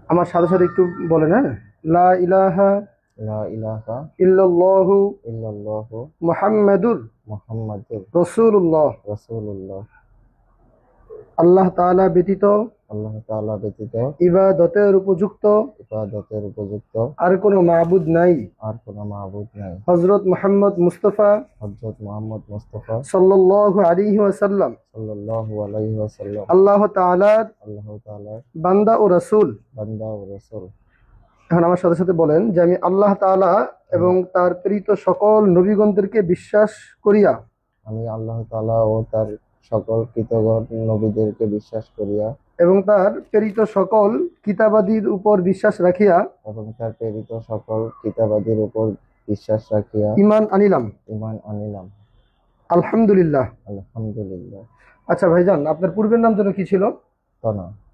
আমার সাথে সাথে একটু বলেন, হ্যাঁ। লা ইলাহা লা ইলাহা ইল্লাল্লাহু ইল্লাল্লাহু মুহাম্মাদুর মুহাম্মাদুর রাসূলুল্লাহ। রাসূলুল্লাহ। আল্লাহ তাআলা ব্যতীত আল্লাহ তাআলা ব্যতীত ইবাদতের উপযুক্ত ইবাদতের উপযুক্ত আর কোনো মাবুদ নাই। আর কোনো মাবুদ নাই। হযরত মুহাম্মদ মুস্তাফা হযরত মুহাম্মদ মুস্তাফা সাল্লাল্লাহু আলাইহি ওয়াসাল্লাম সাল্লাল্লাহু আলাইহি ওয়াসাল্লাম আল্লাহ তাআলার আল্লাহ তাআলার বান্দা ও রাসূল। বান্দা ও রাসূল। এখন আমার সাথে সাথে বলেন যে আমি আল্লাহ তাআলা এবং তার প্রেরিত সকল নবীগণদেরকে বিশ্বাস করিয়া আমি আল্লাহ তাআলা ও তার সকল কৃতজ্ঞ নবীদেরকে বিশ্বাস করিয়া এবং তার প্রেরিত সকল কিতাবাদির উপর বিশ্বাস রাখিয়া এবং তার প্রেরিত সকল কিতাবাদির উপর বিশ্বাস রাখিয়া ঈমান আনিলাম। ঈমান আনিলাম। আলহামদুলিল্লাহ। আলহামদুলিল্লাহ। আচ্ছা ভাইজান, আপনার পূর্বের নাম যেন কি ছিল? তনা।